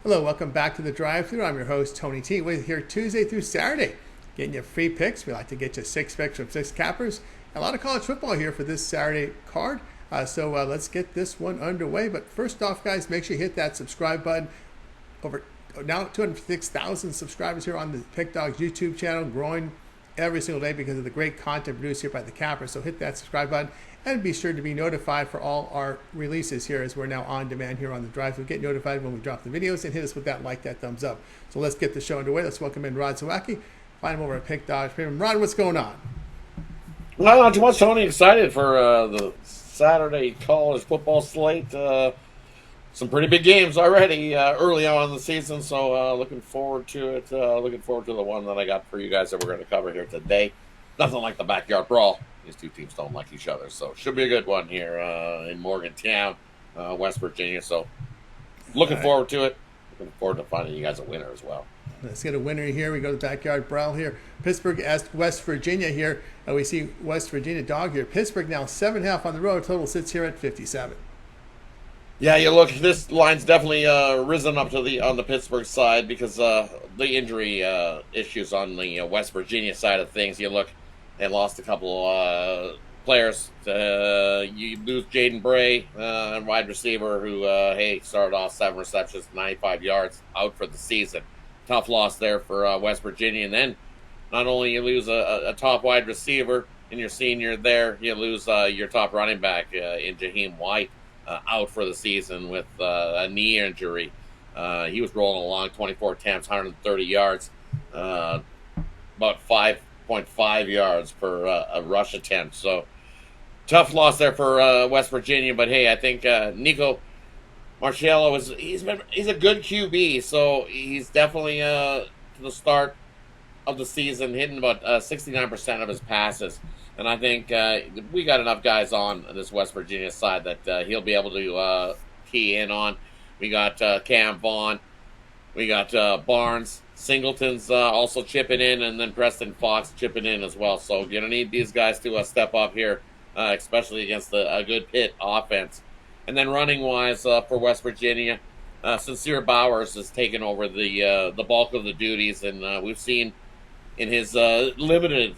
Hello, welcome back to the Drive Thru. I'm your host, Tony T. We're here Tuesday through Saturday, getting you free picks. We like to get you 6 picks from 6 cappers. A lot of college football here for this Saturday card. So let's get this one underway. But first off, guys, make sure you hit that subscribe button. Over now 206,000 subscribers here on the Pick Dogs YouTube channel, growing every single day because of the great content produced here by the cappers. So hit that subscribe button and be sure to be notified for all our releases here, as we're now on demand here on the Drive Thru. Get notified when we drop the videos and hit us with that like, that thumbs up. So let's get the show underway. Let's welcome in Rod Zawacky. Find him over at Pick Dogs Premium. Rod, what's going on? Well, not too much, Tony. Excited for the Saturday college football slate. Some pretty big games already early on in the season, so looking forward to it. Looking forward to the one that I got for you guys that we're going to cover here today. Nothing like the backyard brawl. These two teams don't like each other, so should be a good one here in Morgantown, West Virginia. So looking forward to it. Looking forward to finding you guys a winner as well. Let's get a winner here. We go to the backyard brawl here. Pittsburgh at West Virginia here. We see West Virginia dog here. Pittsburgh now 7.5 on the road. Total sits here at 57. Yeah, you look. This line's definitely risen up to on the Pittsburgh side because the injury issues on the West Virginia side of things. You look, they lost a couple players. You lose Jaden Bray, wide receiver, who started off 7 receptions, 95 yards, out for the season. Tough loss there for West Virginia. And then not only you lose a top wide receiver in your senior there, you lose your top running back in Jaheim White. Out for the season with a knee injury. He was rolling along 24 attempts, 130 yards, about 5.5 yards per a rush attempt. So tough loss there for West Virginia. But hey, I think Nico Marcello he's a good QB. So he's definitely to the start of the season hitting about 69% of his passes. And I think we got enough guys on this West Virginia side that he'll be able to key in on. We got Cam Vaughn. We got Barnes. Singleton's also chipping in, and then Preston Fox chipping in as well. So you're going to need these guys to step up here, especially against a good Pitt offense. And then running-wise for West Virginia, Sincere Bowers has taken over the bulk of the duties, and we've seen in his limited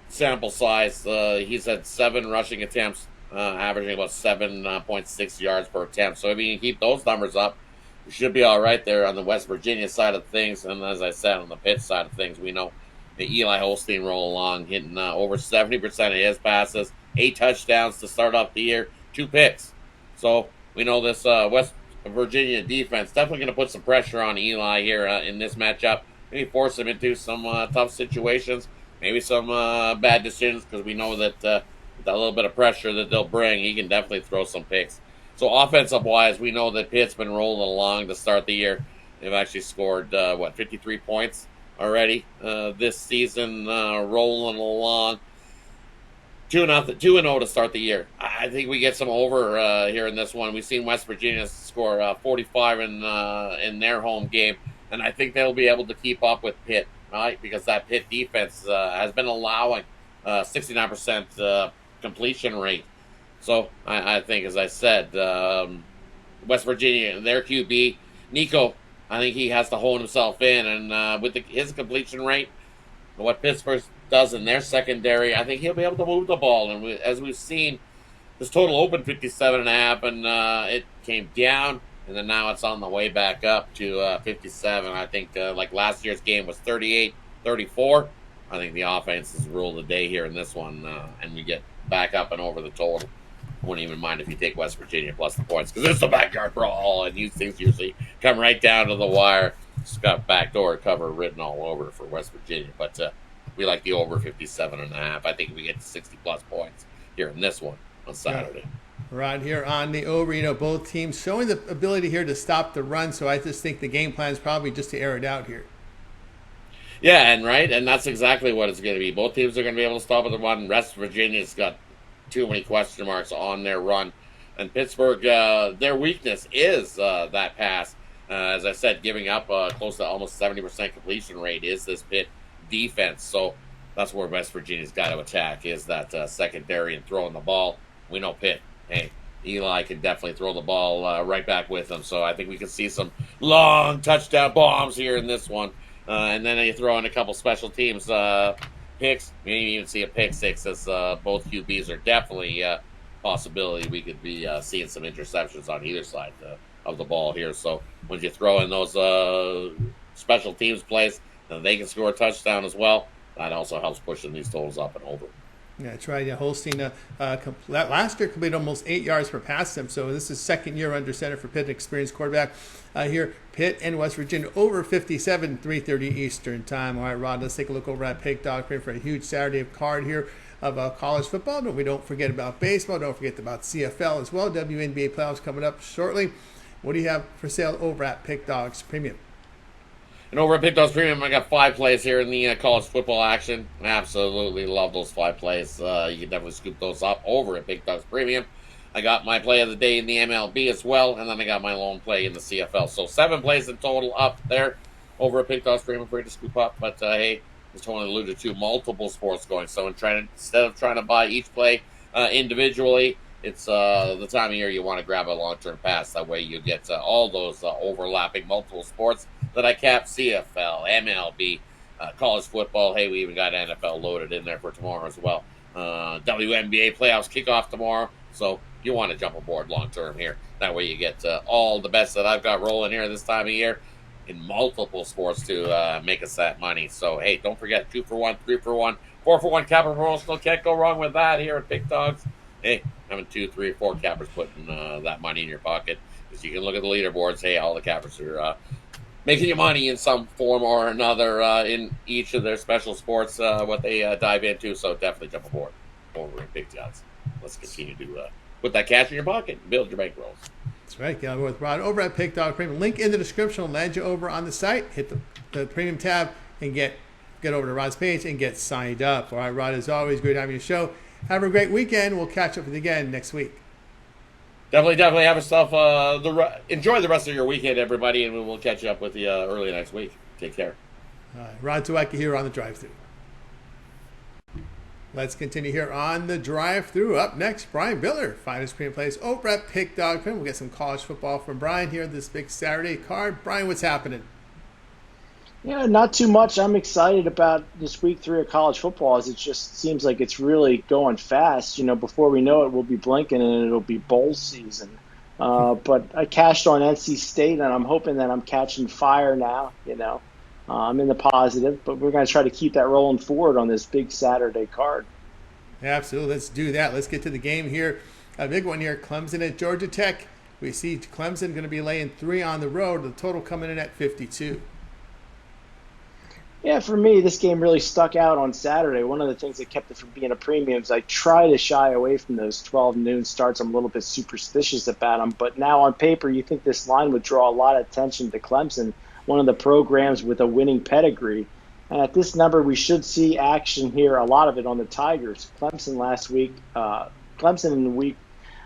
sample size, he's had 7 rushing attempts, averaging about 7.6 yards per attempt. So if you can keep those numbers up, you should be all right there on the West Virginia side of things. And as I said, on the Pitt side of things, we know that Eli Holstein roll along, hitting over 70% of his passes, 8 touchdowns to start off the year, 2 picks. So we know this West Virginia defense definitely going to put some pressure on Eli here in this matchup. Maybe force him into some tough situations. Maybe some bad decisions, because we know that that little bit of pressure that they'll bring, he can definitely throw some picks. So offensive-wise, we know that Pitt's been rolling along to start the year. They've actually scored, 53 points already this season, rolling along. 2-0 to start the year. I think we get some over here in this one. We've seen West Virginia score 45 in their home game, and I think they'll be able to keep up with Pitt. Right, because that Pitt defense has been allowing 69% completion rate. So I think, as I said, West Virginia, their QB, Nico, I think he has to hone himself in. And with his completion rate, what Pittsburgh does in their secondary, I think he'll be able to move the ball. And as we've seen, this total opened 57.5, and it came down. And then now it's on the way back up to 57. I think like last year's game was 38-34. I think the offense has ruled the day here in this one, and we get back up and over the total. I wouldn't even mind if you take West Virginia plus the points, because it's a backyard brawl, and these things usually come right down to the wire. It's got backdoor cover written all over for West Virginia, but we like the over 57.5. I think we get to 60 plus points here in this one on Saturday. Yeah. Right here on the over, both teams showing the ability here to stop the run. So I just think the game plan is probably just to air it out here. Yeah, and that's exactly what it's going to be. Both teams are going to be able to stop at the run. West Virginia's got too many question marks on their run. And Pittsburgh, their weakness is that pass. As I said, giving up close to almost 70% completion rate is this Pitt defense. So that's where West Virginia's got to attack, is that secondary and throwing the ball. We know Pitt, hey, Eli can definitely throw the ball right back with him. So I think we can see some long touchdown bombs here in this one. And then you throw in a couple special teams picks. Maybe even see a pick six, as both QBs are definitely a possibility. We could be seeing some interceptions on either side of the ball here. So when you throw in those special teams plays, then they can score a touchdown as well. That also helps pushing these totals up and over. Yeah, that's right. Yeah, Holstein last year completed almost 8 yards per pass attempt. So this is second year under center for Pitt, an experienced quarterback here. Pitt and West Virginia over 57, 3:30 Eastern time. All right, Rod, let's take a look over at Pig Dog for a huge Saturday card here of college football. But we don't forget about baseball. Don't forget about CFL as well. WNBA playoffs coming up shortly. What do you have for sale over at Pig Dogs Premium? And over at Pick Dogs Premium, I got 5 plays here in the college football action. I absolutely love those 5 plays. You can definitely scoop those up over at Pick Dogs Premium. I got my play of the day in the MLB as well, and then I got my lone play in the CFL. So 7 plays in total up there over at Pick Dogs Premium for you to scoop up. But hey, as Tony alluded to, multiple sports going. So instead of trying to buy each play individually, it's the time of year you want to grab a long-term pass. That way you get all those overlapping multiple sports that I capped: CFL, MLB, college football. Hey, we even got NFL loaded in there for tomorrow as well. WNBA playoffs kick off tomorrow. So you want to jump aboard long-term here. That way you get all the best that I've got rolling here this time of year in multiple sports to make us that money. So, hey, don't forget, 2 for 1, 3 for 1, 4 for 1 capper promotional. Can't go wrong with that here at Big Dogs. Hey, having 2, 3, 4 cappers putting that money in your pocket. Because you can look at the leaderboards. Hey, all the cappers are making you money in some form or another in each of their special sports, what they dive into. So definitely jump aboard over at Big Dogs. Let's continue to put that cash in your pocket and build your bankrolls. That's right. Get on with Rod over at Pig Dog Premium. Link in the description will land you over on the site. Hit the premium tab and get over to Rod's page and get signed up. All right, Rod, as always, great having you show. Have a great weekend. We'll catch up with you again next week. Definitely have yourself enjoy the rest of your weekend, everybody, and we will catch up with you early next week. Take care. Rod Zawacky here on the Drive Thru. Let's continue here on the Drive Thru. Up next, Brian Bitler, finest premium plays over at Pig Dog Premium. We'll get some college football from Brian here this big Saturday card. Brian, what's happening? Yeah, not too much. I'm excited about this week 3 of college football, as it just seems like it's really going fast. You know, before we know it, we'll be blinking and it'll be bowl season. But I cashed on NC State, and I'm hoping that I'm catching fire now. You know, I'm in the positive, but we're going to try to keep that rolling forward on this big Saturday card. Absolutely. Let's do that. Let's get to the game here. A big one here, Clemson at Georgia Tech. We see Clemson going to be laying 3 on the road. The total coming in at 52. Yeah, for me, this game really stuck out on Saturday. One of the things that kept it from being a premium is I try to shy away from those 12 noon starts. I'm a little bit superstitious about them. But now on paper, you think this line would draw a lot of attention to Clemson, one of the programs with a winning pedigree. And at this number, we should see action here, a lot of it on the Tigers. Clemson in the week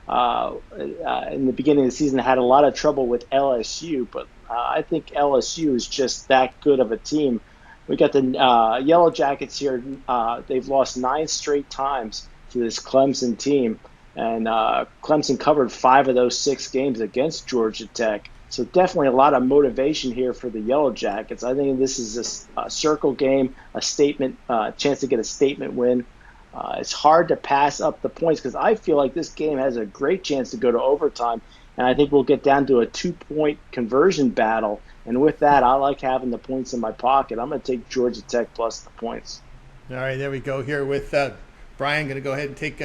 in the beginning of the season had a lot of trouble with LSU, but I think LSU is just that good of a team. We got the Yellow Jackets here. They've lost 9 straight times to this Clemson team, and Clemson covered 5 of those 6 games against Georgia Tech. So definitely a lot of motivation here for the Yellow Jackets. I think this is a circle game, a statement, chance to get a statement win. It's hard to pass up the points because I feel like this game has a great chance to go to overtime, and I think we'll get down to a 2-point conversion battle. And with that, I like having the points in my pocket. I'm going to take Georgia Tech plus the points. All right, there we go here with Brian. Going to go ahead and take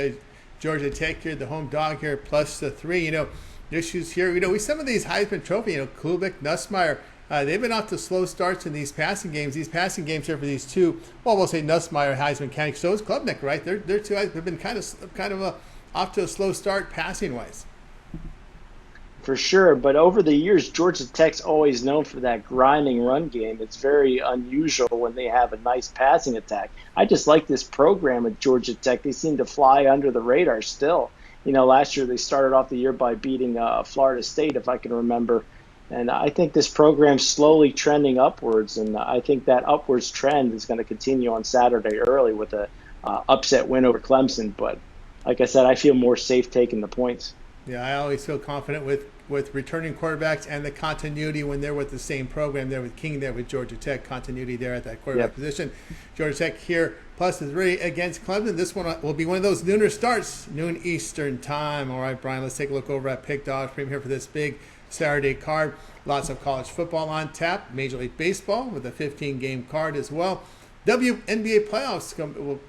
Georgia Tech here, the home dog here, plus the 3. You know, issues here. You know, with some of these Heisman Trophy, you know, Klubik, Nussmeier, they've been off to slow starts in these passing games. These passing games here for these two, well, we'll say Nussmeier, Heisman candidates. So is Klubnik, right? They're two guys have been kind of off to a slow start passing wise. For sure, but over the years, Georgia Tech's always known for that grinding run game. It's very unusual when they have a nice passing attack. I just like this program at Georgia Tech. They seem to fly under the radar still. You know, last year they started off the year by beating Florida State, if I can remember. And I think this program's slowly trending upwards, and I think that upwards trend is going to continue on Saturday early with a upset win over Clemson. But like I said, I feel more safe taking the points. Yeah, I always feel confident with returning quarterbacks and the continuity when they're with the same program there with King there with Georgia Tech. Continuity there at that quarterback position. Georgia Tech here +3 against Clemson. This one will be one of those nooner starts, noon Eastern time. All right, Brian, let's take a look over at Pick Dog Premium here for this big Saturday card. Lots of college football on tap. Major League Baseball with a 15-game card as well. WNBA playoffs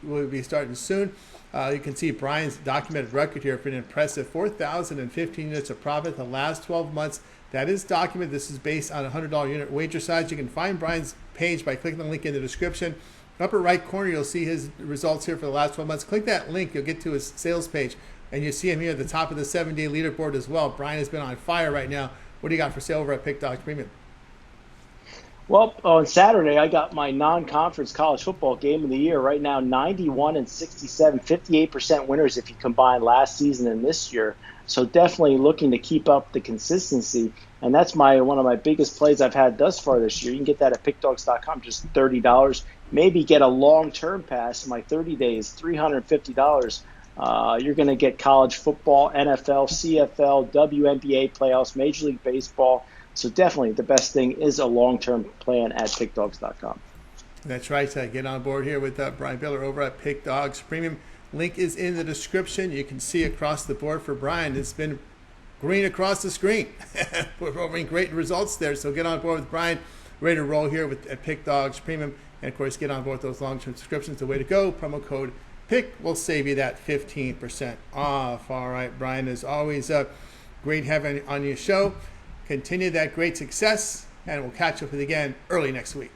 will be starting soon. You can see Brian's documented record here for an impressive 4,015 units of profit the last 12 months. That is documented. This is based on a $100 unit wager size. You can find Brian's page by clicking the link in the description. Upper right corner, you'll see his results here for the last 12 months. Click that link. You'll get to his sales page, and you see him here at the top of the 7-day leaderboard as well. Brian has been on fire right now. What do you got for sale over at Pick Dog Premium? Well, on Saturday, I got my non-conference college football game of the year. Right now, 91-67, 58% winners if you combine last season and this year. So definitely looking to keep up the consistency. And that's one of my biggest plays I've had thus far this year. You can get that at pickdogs.com, just $30. Maybe get a long-term pass. My 30 days, $350. You're going to get college football, NFL, CFL, WNBA playoffs, Major League Baseball. So definitely the best thing is a long-term plan at pickdogs.com. That's right. Get on board here with Brian Bitler over at Pick Dogs Premium. Link is in the description. You can see across the board for Brian. It's been green across the screen. We're having great results there. So get on board with Brian. Ready to roll here at Pick Dogs Premium. And, of course, get on board with those long-term subscriptions. The way to go. Promo code PICK will save you that 15% off. All right, Brian, as always, great having you on your show. Continue that great success, and we'll catch up with you again early next week.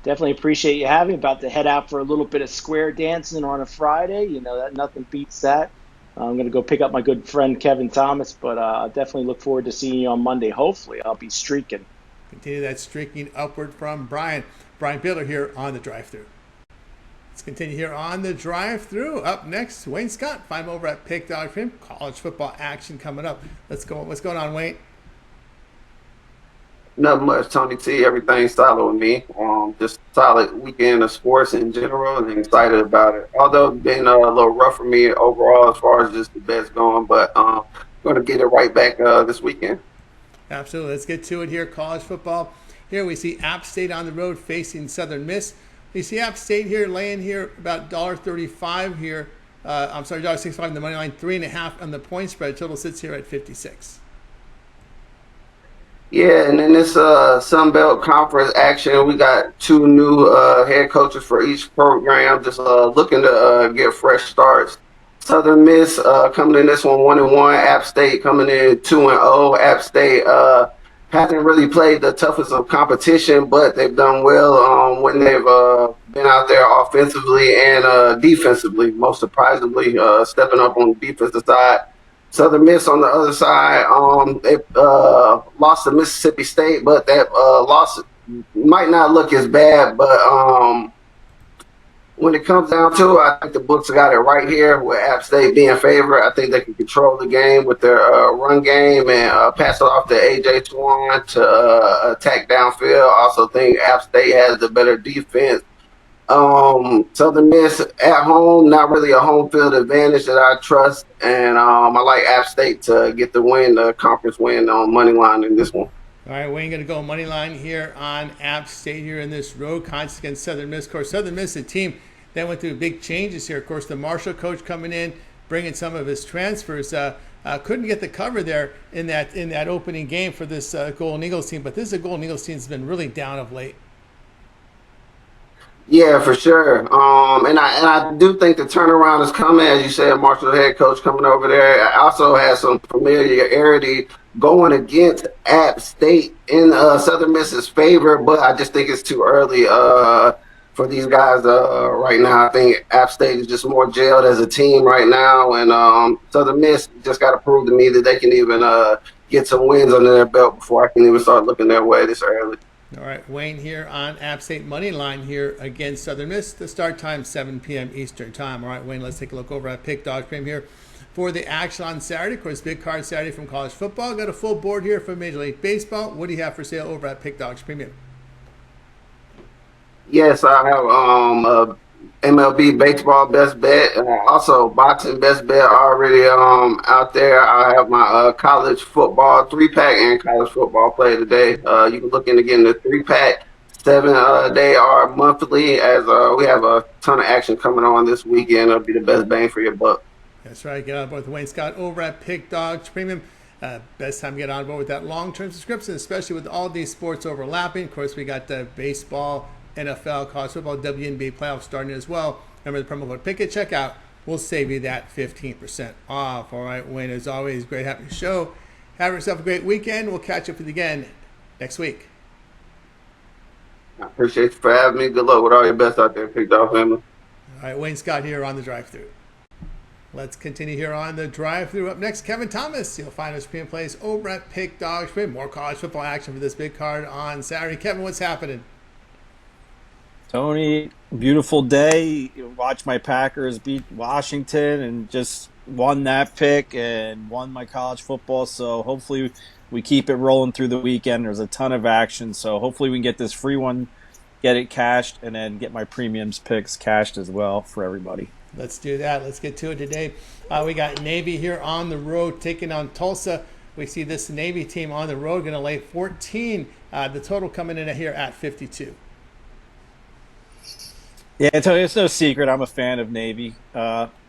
Definitely appreciate you having me. About to head out for a little bit of square dancing on a Friday. You know, that nothing beats that. I'm going to go pick up my good friend Kevin Thomas, but I definitely look forward to seeing you on Monday. Hopefully, I'll be streaking. Continue that streaking upward from Brian. Brian Bitler here on the Drive Thru. Let's continue here on the Drive Thru. Up next, Wayne Scott. Find him over at Pick Dog Premium. College football action coming up. Let's go. What's going on, Wayne? Not much, Tony T. Everything's solid with me. Just a solid weekend of sports in general, and excited about it. Although it's been a little rough for me overall as far as just the bets going, but I'm going to get it right back this weekend. Absolutely. Let's get to it here. College football. Here we see App State on the road facing Southern Miss. You see App State here laying here about $1.35 here. $1.65 on the money line, 3.5 on the point spread. Total sits here at 56. Yeah, and in this Sun Belt Conference action, we got two new head coaches for each program, just looking to get fresh starts. Southern Miss coming in this one 1-1. App State coming in 2-0. App State hasn't really played the toughest of competition, but they've done well when they've been out there offensively and defensively. Most surprisingly, stepping up on the defensive side. Southern Miss on the other side, they lost to Mississippi State, but that loss might not look as bad. But when it comes down to it, I think the books got it right here with App State being favored. I think they can control the game with their run game and pass it off to A.J. Swan to attack downfield. I also think App State has the better defense. Southern Miss at home, not really a home field advantage that I trust, and I like App State to get the win, the conference win on money line in this one. All right, Wayne going to go money line here on App State here in this road contest against Southern Miss. Of course, Southern Miss, a team that went through big changes here. Of course, the Marshall coach coming in, bringing some of his transfers. Couldn't get the cover there in that opening game for this Golden Eagles team, but this is a Golden Eagles team that's been really down of late. Yeah, for sure. And I do think the turnaround is coming. As you said, Marshall head coach coming over there. I also has some familiarity going against App State in Southern Miss's favor, but I just think it's too early for these guys right now. I think App State is just more jailed as a team right now, and Southern Miss just got to prove to me that they can even get some wins under their belt before I can even start looking their way this early. All right, Wayne here on App State money line here against Southern Miss. The start time 7 p.m. Eastern time. All right, Wayne, let's take a look over at Pick Dog Premium here for the action on Saturday. Of course, big card Saturday from college football. Got a full board here for Major League Baseball. What do you have for sale over at Pick Dogs Premium? Yes, I have MLB baseball best bet, and also boxing best bet already out there. I have my college football 3-pack and college football play today. You can look into getting the 3-pack. 7 they are monthly, as we have a ton of action coming on this weekend. It'll be the best bang for your buck. That's right. Get on board with Wayne Scott over at Pick Dogs Premium. Best time to get on board with that long-term subscription, especially with all these sports overlapping. Of course, we got the baseball, NFL, college football, WNBA playoffs starting as well. Remember the promo code PICK at checkout. We'll save you that 15% off. All right, Wayne, as always, great having you show. Have yourself a great weekend. We'll catch up with you again next week. I appreciate you for having me. Good luck with all your best out there, Pick Dog family. All right, Wayne Scott here on the Drive Thru. Let's continue here on the Drive Thru. Up next, Kevin Thomas. You'll find us premium plays over at Pick Dogs. More college football action for this big card on Saturday. Kevin, what's happening? Tony, beautiful day. Watch my Packers beat Washington and just won that pick and won my college football. So hopefully we keep it rolling through the weekend. There's a ton of action. So hopefully we can get this free one, get it cashed, and then get my premiums picks cashed as well for everybody. Let's do that. Let's get to it today. We got Navy here on the road taking on Tulsa. We see this Navy team on the road going to lay 14. The total coming in here at 52. Yeah, Tony, it's no secret. I'm a fan of Navy.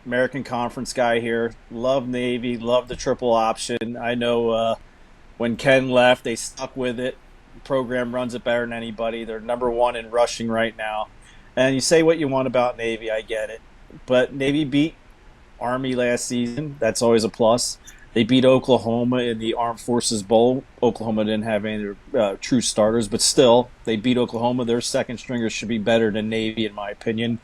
American Conference guy here. Love Navy. Love the triple option. I know when Ken left, they stuck with it. The program runs it better than anybody. They're number one in rushing right now. And you say what you want about Navy, I get it. But Navy beat Army last season. That's always a plus. They beat Oklahoma in the Armed Forces Bowl. Oklahoma didn't have any of their true starters, but still, they beat Oklahoma. Their second stringers should be better than Navy, in my opinion.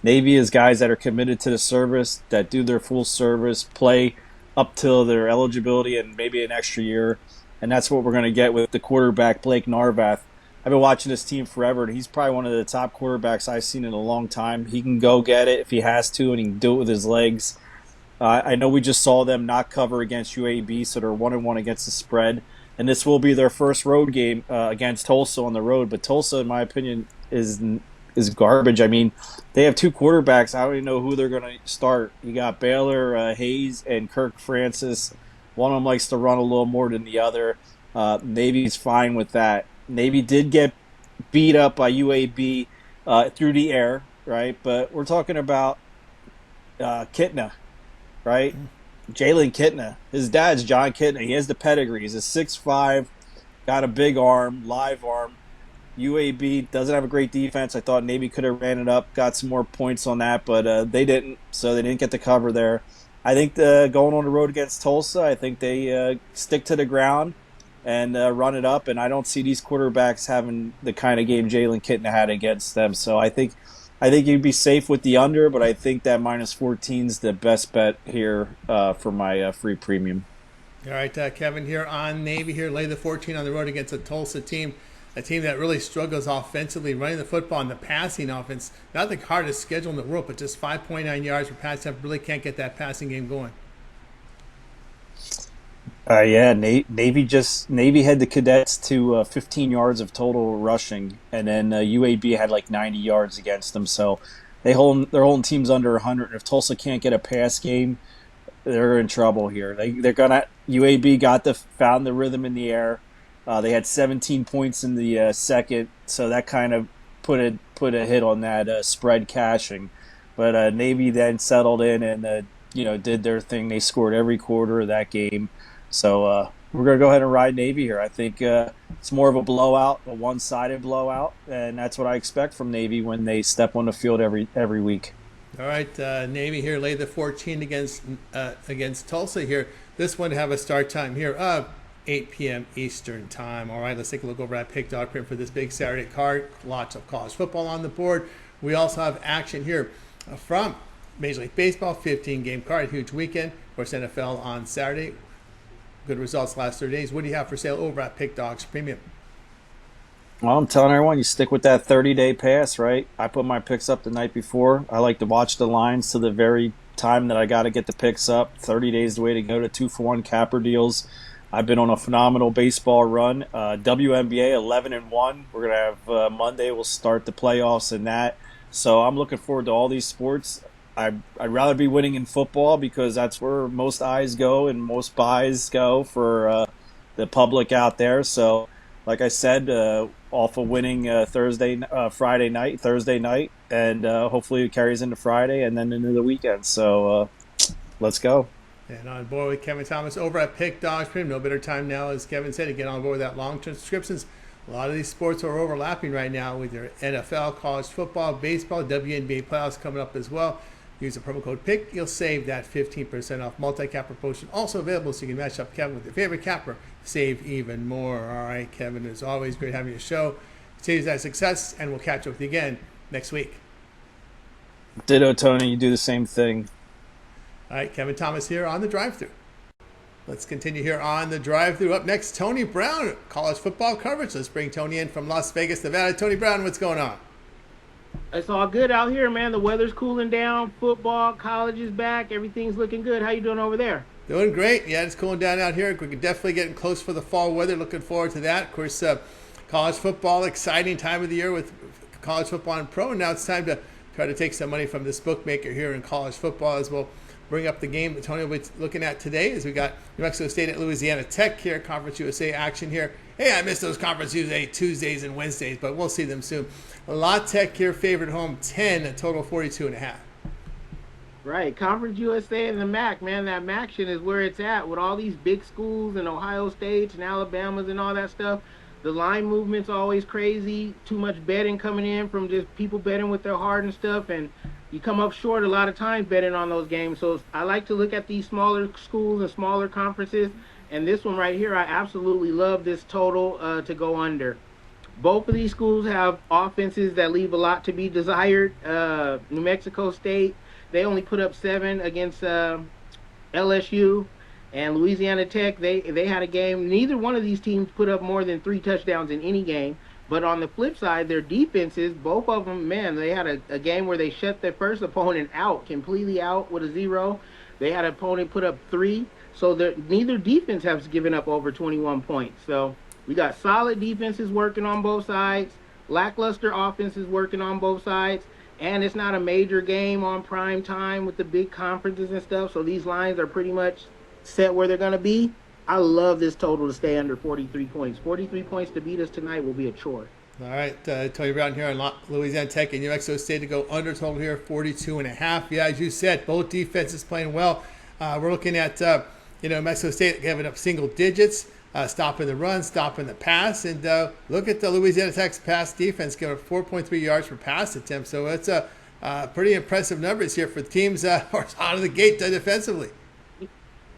Navy is guys that are committed to the service, that do their full service, play up till their eligibility and maybe an extra year. And that's what we're going to get with the quarterback, Blake Narvath. I've been watching this team forever, and he's probably one of the top quarterbacks I've seen in a long time. He can go get it if he has to, and he can do it with his legs. I know we just saw them not cover against UAB, so they're 1-1 against the spread. And this will be their first road game against Tulsa on the road. But Tulsa, in my opinion, is garbage. I mean, they have two quarterbacks. I don't even know who they're going to start. You got Baylor, Hayes, and Kirk Francis. One of them likes to run a little more than the other. Navy's fine with that. Navy did get beat up by UAB through the air, right? But we're talking about Kitna. Right? Jalen Kitna. His dad's John Kitna. He has the pedigree. He's a 6'5", got a big arm, live arm. UAB doesn't have a great defense. I thought Navy could have ran it up, got some more points on that, but they didn't, so they didn't get the cover there. I think going on the road against Tulsa, I think they stick to the ground and run it up, and I don't see these quarterbacks having the kind of game Jalen Kitna had against them. So I think you'd be safe with the under, but I think that minus 14 is the best bet here for my free premium. All right, Kevin here on Navy here. Lay the 14 on the road against a Tulsa team, a team that really struggles offensively, running the football and the passing offense. Not the hardest schedule in the world, but just 5.9 yards per pass attempt. Really can't get that passing game going. Navy had the cadets to 15 yards of total rushing, and then UAB had like 90 yards against them. So they're holding teams under 100. And if Tulsa can't get a pass game, they're in trouble here. UAB found the rhythm in the air. They had 17 points in the second, so that kind of put a hit on that spread cashing. But Navy then settled in and did their thing. They scored every quarter of that game. So we're going to go ahead and ride Navy here. I think it's more of a blowout, a one-sided blowout, and that's what I expect from Navy when they step on the field every week. All right, Navy here, lay the 14 against Tulsa here. This one have a start time here of 8 p.m. Eastern time. All right, let's take a look over at Pick Dog Print for this big Saturday card. Lots of college football on the board. We also have action here from Major League Baseball, 15-game card, huge weekend. Of course, NFL on Saturday. Good results last 30 days. What do you have for sale over at Pick Dogs Premium? Well, I'm telling everyone, you stick with that 30-day pass, right? I put my picks up the night before. I like to watch the lines to the very time that I got to get the picks up. 30 days the way to go to 2-for-1 capper deals. I've been on a phenomenal baseball run. WNBA 11-1. We're going to have Monday. We'll start the playoffs in that. So I'm looking forward to all these sports. I'd rather be winning in football because that's where most eyes go and most buys go for the public out there. So, like I said, off of winning Thursday night, and hopefully it carries into Friday and then into the weekend. So let's go. And on board with Kevin Thomas over at Pick Dogs Premium. No better time now, as Kevin said, to get on board with that long-term subscriptions. A lot of these sports are overlapping right now with your NFL, college football, baseball, WNBA playoffs coming up as well. Use the promo code PICK. You'll save that 15% off. Multi-capper promotion also available, so you can match up Kevin with your favorite capper. Save even more. All right, Kevin, as always, great having you show. Continue that success, and we'll catch up with you again next week. Ditto, Tony. You do the same thing. All right, Kevin Thomas here on the Drive Thru. Let's continue here on the Drive Thru. Up next, Tony Brown, college football coverage. Let's bring Tony in from Las Vegas, Nevada. Tony Brown, what's going on? It's all good out here, man. The weather's cooling down. Football, college is back. Everything's looking good. How you doing over there? Doing great. Yeah, it's cooling down out here. We're definitely getting close for the fall weather. Looking forward to that. Of course, college football, exciting time of the year with college football and pro. And now it's time to try to take some money from this bookmaker here in college football as well. Bring up the game that Tony will be looking at today as we got New Mexico State at Louisiana Tech here, Conference USA action here. Hey, I missed those Conference USA Tuesdays and Wednesdays, but we'll see them soon. La Tech here, favorite home 10, a total 42.5. Right, Conference USA and the MAC, man. That MACtion is where it's at with all these big schools and Ohio States and Alabamas and all that stuff. The line movement's always crazy. Too much betting coming in from just people betting with their heart and stuff, and you come up short a lot of times betting on those games. So I like to look at these smaller schools and smaller conferences. And this one right here, I absolutely love this total to go under. Both of these schools have offenses that leave a lot to be desired. New Mexico State, they only put up 7 against LSU. And Louisiana Tech, they had a game. Neither one of these teams put up more than 3 touchdowns in any game. But on the flip side, their defenses, both of them, man, they had a game where they shut their first opponent out, completely out with a 0. They had an opponent put up 3. So neither defense has given up over 21 points. So we got solid defenses working on both sides, lackluster offenses working on both sides, and it's not a major game on prime time with the big conferences and stuff. So these lines are pretty much set where they're going to be. I love this total to stay under 43 points. 43 points to beat us tonight will be a chore. All right, Tony Brown here on Louisiana Tech and New Mexico State to go under total here, 42.5. Yeah, as you said, both defenses playing well. We're looking at, Mexico State giving up single digits, stopping the run, stopping the pass. And look at the Louisiana Tech's pass defense, giving up 4.3 yards per pass attempt. So it's pretty impressive numbers here for teams out of the gate defensively.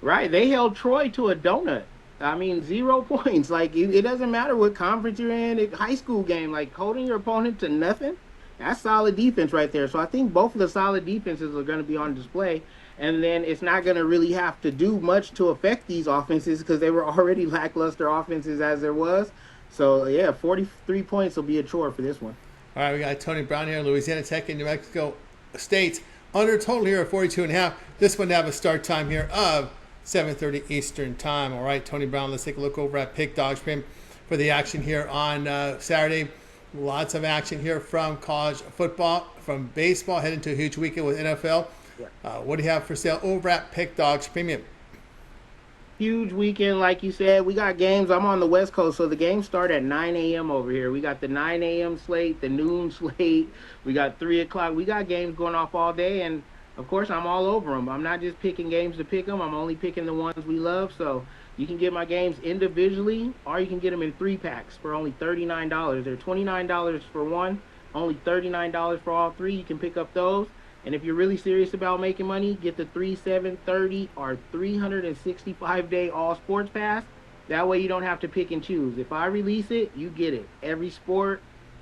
Right, they held Troy to a donut. I mean, 0 points. Like, it doesn't matter what conference you're in. A high school game, like holding your opponent to nothing, that's solid defense right there. So I think both of the solid defenses are going to be on display. And then it's not going to really have to do much to affect these offenses because they were already lackluster offenses as there was. So, yeah, 43 points will be a chore for this one. All right, we got Tony Brown here, Louisiana Tech and New Mexico State. Under total here at 42.5. This one to have a start time here of 7:30 Eastern time. All right, Tony Brown, let's take a look over at Pick Dogs Premium for the action here on Saturday. Lots of action here from college football, from baseball, heading to a huge weekend with NFL. What do you have for sale over at Pick Dogs Premium? Huge weekend, like you said. We got games. I'm on the West Coast, so the games start at 9 a.m. over here. We got the 9 a.m. slate, the noon slate. We got 3 o'clock. We got games going off all day, and of course, I'm all over them. I'm not just picking games to pick them. I'm only picking the ones we love. So you can get my games individually, or you can get them in 3-packs for only $39. They're $29 for one, only $39 for all 3. You can pick up those. And if you're really serious about making money, get the 3, 7, 30, or 365-day all sports pass. That way you don't have to pick and choose. If I release it, you get it. Every sport,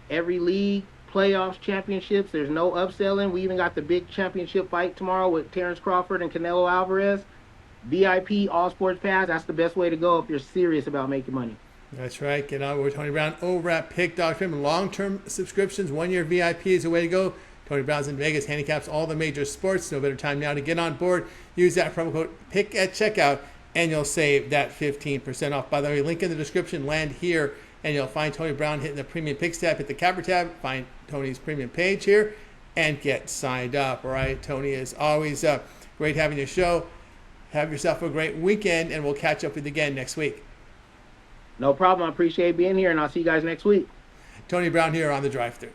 every league, playoffs, championships, there's no upselling. We even got the big championship fight tomorrow with Terrence Crawford and Canelo Alvarez. VIP all sports pass, that's the best way to go if you're serious about making money. That's right. Get on with Tony Brown over at Pick Dogs Premium. Long-term subscriptions, 1-year VIP is the way to go. Tony Brown's in Vegas, handicaps all the major sports. No better time now to get on board. Use that promo code PICK at checkout, and you'll save that 15% off. By the way, link in the description, land here, and you'll find Tony Brown hitting the Premium Picks tab. Hit the Capper tab, find Tony's Premium page here, and get signed up. All right, Tony, is always great having your show. Have yourself a great weekend, and we'll catch up with you again next week. No problem. I appreciate being here, and I'll see you guys next week. Tony Brown here on the Drive Thru.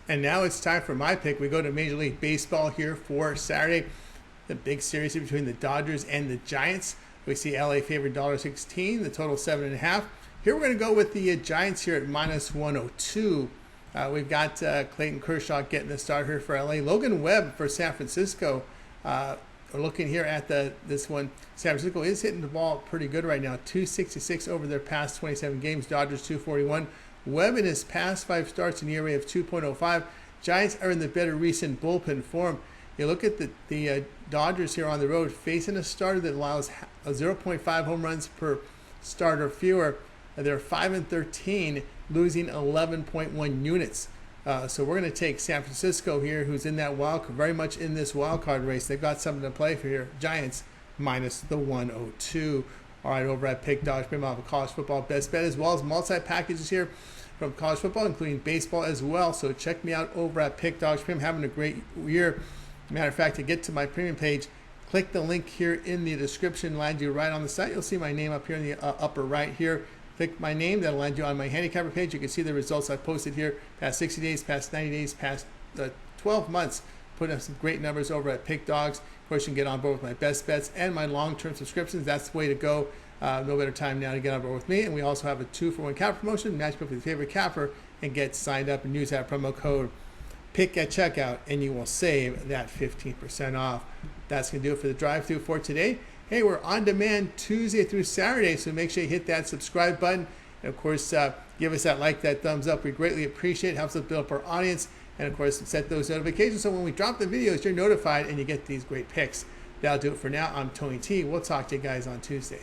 And now it's time for my pick. We go to Major League Baseball here for Saturday. The big series between the Dodgers and the Giants. We see LA favored $1.16, the total 7.5. Here we're going to go with the Giants here at minus 102. We've got Clayton Kershaw getting the start here for LA. Logan Webb for San Francisco. We're looking here at this one. San Francisco is hitting the ball pretty good right now. 266 over their past 27 games. Dodgers 241. Webb in his past 5 starts, an ERA of 2.05. Giants are in the better recent bullpen form. You look at the Dodgers here on the road facing a starter that allows 0.5 home runs per start or fewer. They're 5-13, losing 11.1 units. So we're going to take San Francisco here, who's in that very much in this wild card race. They've got something to play for here. Giants minus the 102. All right, over at Pick Dodge Prim, I'll have a college football best bet as well as multi-packages here from college football, including baseball as well. So check me out over at Pick Dodge Prim. Having a great year. Matter of fact, to get to my premium page, click the link here in the description, land you right on the site. You'll see my name up here in the upper right here. Click my name, that'll land you on my handicapper page. You can see the results I posted here past 60 days, past 90 days, past 12 months. Putting up some great numbers over at Pick Dogs. Of course, you can get on board with my best bets and my long-term subscriptions. That's the way to go. No better time now to get on board with me. And we also have a 2-for-1 capper promotion. Match up with your favorite capper and get signed up and use that promo code PICK at checkout, and you will save that 15% off. That's going to do it for the drive-thru for today. Hey, we're on demand Tuesday through Saturday, so make sure you hit that subscribe button. And, of course, give us that like, that thumbs up. We greatly appreciate it. It helps us build up our audience. And, of course, set those notifications so when we drop the videos, you're notified and you get these great picks. That'll do it for now. I'm Tony T. We'll talk to you guys on Tuesday.